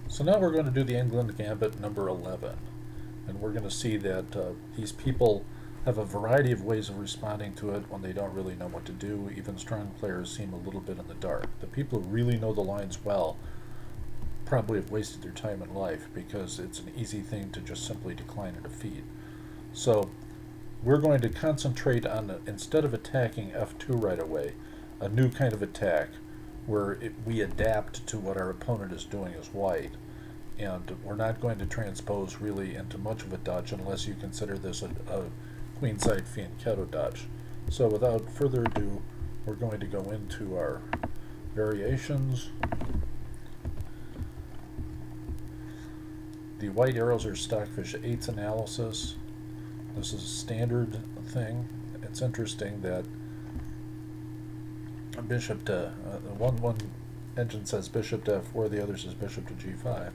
So now we're going to do the England Gambit number 11. And we're going to see that these people have a variety of ways of responding to it when they don't really know what to do. Even strong players seem a little bit in the dark. The people who really know the lines well probably have wasted their time in life because it's an easy thing to just simply decline a defeat. So we're going to concentrate on, instead of attacking F2 right away, a new kind of attack where we adapt to what our opponent is doing as white. And we're not going to transpose really into much of a Dutch unless you consider this a queenside fianchetto Dutch. So without further ado, we're going to go into our variations. The white arrows are Stockfish 8's analysis. This is a standard thing. It's interesting that bishop to one engine says bishop to f4, the other says bishop to g5.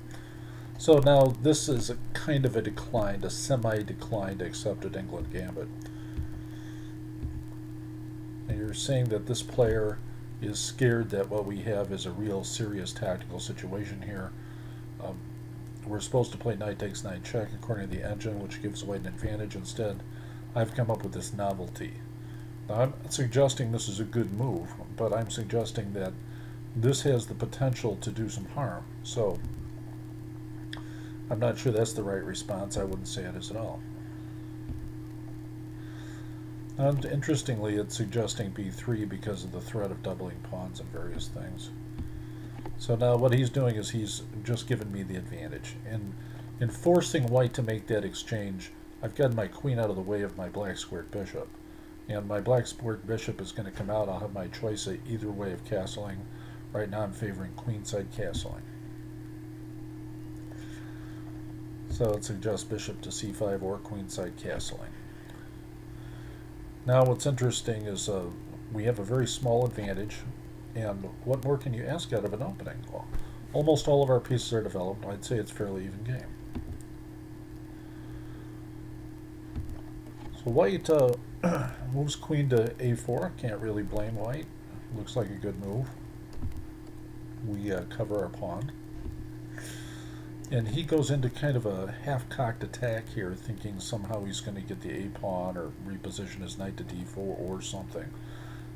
So now this is a kind of a declined, a semi-declined accepted England gambit. And you're saying that this player is scared that what we have is a real serious tactical situation here. We're supposed to play knight takes knight check according to the engine, which gives white an advantage. Instead, I've come up with this novelty. Now, I'm not suggesting this is a good move, but I'm suggesting that this has the potential to do some harm. So I'm not sure that's the right response. I wouldn't say it is at all. And interestingly, it's suggesting b3 because of the threat of doubling pawns and various things. So now what he's doing is he's just given me the advantage. And in forcing white to make that exchange, I've gotten my queen out of the way of my black squared bishop. And my black squared bishop is going to come out. I'll have my choice of either way of castling. Right now I'm favoring queenside castling. So it suggests bishop to c5 or queenside castling. Now what's interesting is we have a very small advantage, and what more can you ask out of an opening? Well, almost all of our pieces are developed. I'd say it's a fairly even game. So white moves queen to a4. Can't really blame white. Looks like a good move. We cover our pawn. And he goes into kind of a half-cocked attack here, thinking somehow he's going to get the a-pawn or reposition his knight to d4 or something.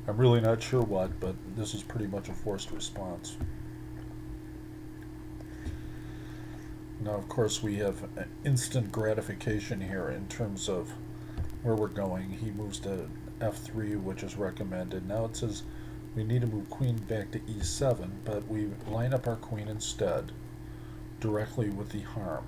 I'm really not sure what, but this is pretty much a forced response. Now, of course, we have instant gratification here in terms of where we're going. He moves to f3, which is recommended. Now it says we need to move queen back to e7, but we line up our queen instead directly with the harm.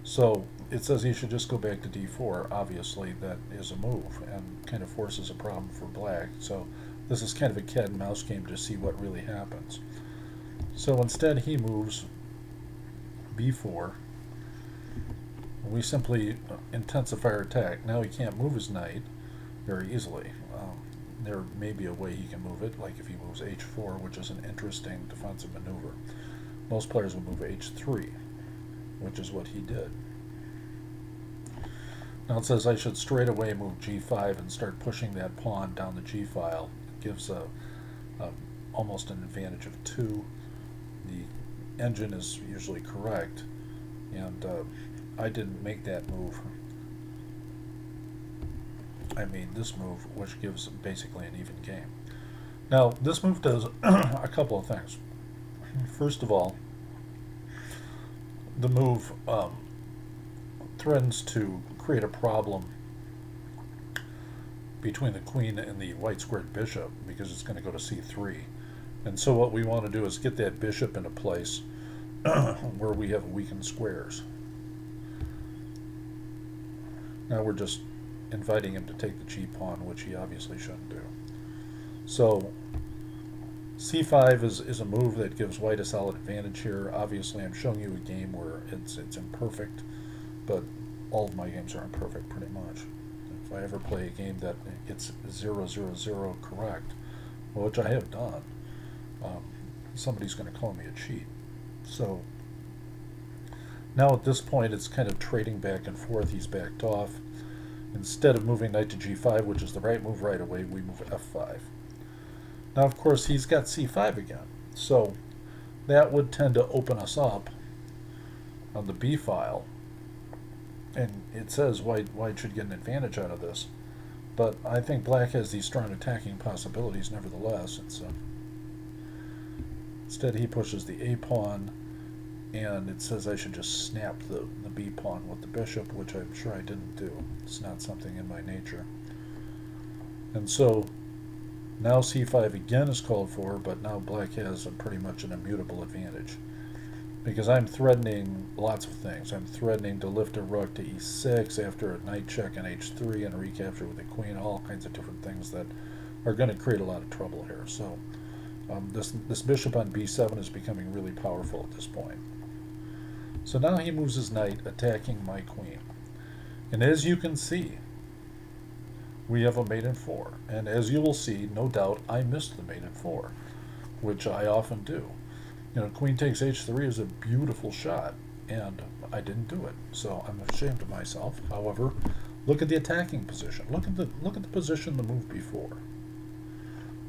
So it says he should just go back to d4. Obviously that is a move and kind of forces a problem for black. So this is kind of a cat and mouse game to see what really happens. So instead he moves b4. We simply intensify our attack. Now he can't move his knight very easily. There may be a way he can move it, like if he moves h4, which is an interesting defensive maneuver. Most players will move h3, which is what he did. Now it says I should straight away move g5 and start pushing that pawn down the g file. It gives almost an advantage of 2. The engine is usually correct, and I didn't make that move. I mean this move, which gives basically an even game. Now this move does a couple of things. First of all, the move threatens to create a problem between the queen and the white squared bishop because it's going to go to c3. And so what we want to do is get that bishop into place where we have weakened squares. Now we're just inviting him to take the g-pawn, which he obviously shouldn't do. So c5 is a move that gives white a solid advantage here. Obviously I'm showing you a game where it's imperfect, but all of my games are imperfect pretty much. If I ever play a game that gets 0-0-0 correct, which I have done, somebody's going to call me a cheat. So now at this point it's kind of trading back and forth. He's backed off. Instead of moving knight to g5, which is the right move right away, we move f5. Now, of course, he's got c5 again, so that would tend to open us up on the B file, and it says white should get an advantage out of this. But I think black has these strong attacking possibilities nevertheless. Instead he pushes the A pawn, and it says I should just snap the B pawn with the bishop, which I'm sure I didn't do. It's not something in my nature. And so now C5 again is called for, but now black has pretty much an immutable advantage, because I'm threatening lots of things. I'm threatening to lift a rook to E6 after a knight check on H3 and a recapture with the queen, all kinds of different things that are going to create a lot of trouble here. So this bishop on B7 is becoming really powerful at this point. So now he moves his knight, attacking my queen. And as you can see, we have a mate in 4. And as you will see, no doubt, I missed the mate in 4, which I often do. You know, queen takes H3 is a beautiful shot, and I didn't do it. So I'm ashamed of myself. However, look at the attacking position. Look at the position the move before.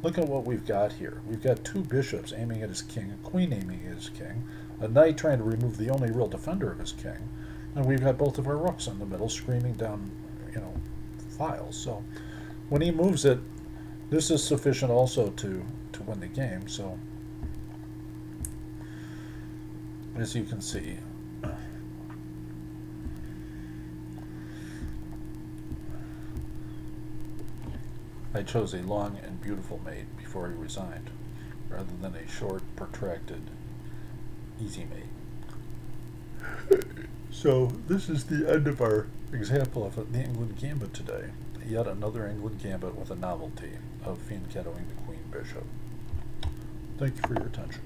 Look at what we've got here. We've got two bishops aiming at his king, a queen aiming at his king, a knight trying to remove the only real defender of his king, and we've got both of our rooks in the middle screaming down, files. So when he moves it, this is sufficient also to win the game. So as you can see, I chose a long and beautiful mate before he resigned, rather than a short, protracted, easy mate. So this is the end of our example of the England Gambit today. Yet another England Gambit with a novelty of fianchettoing the queen bishop. Thank you for your attention.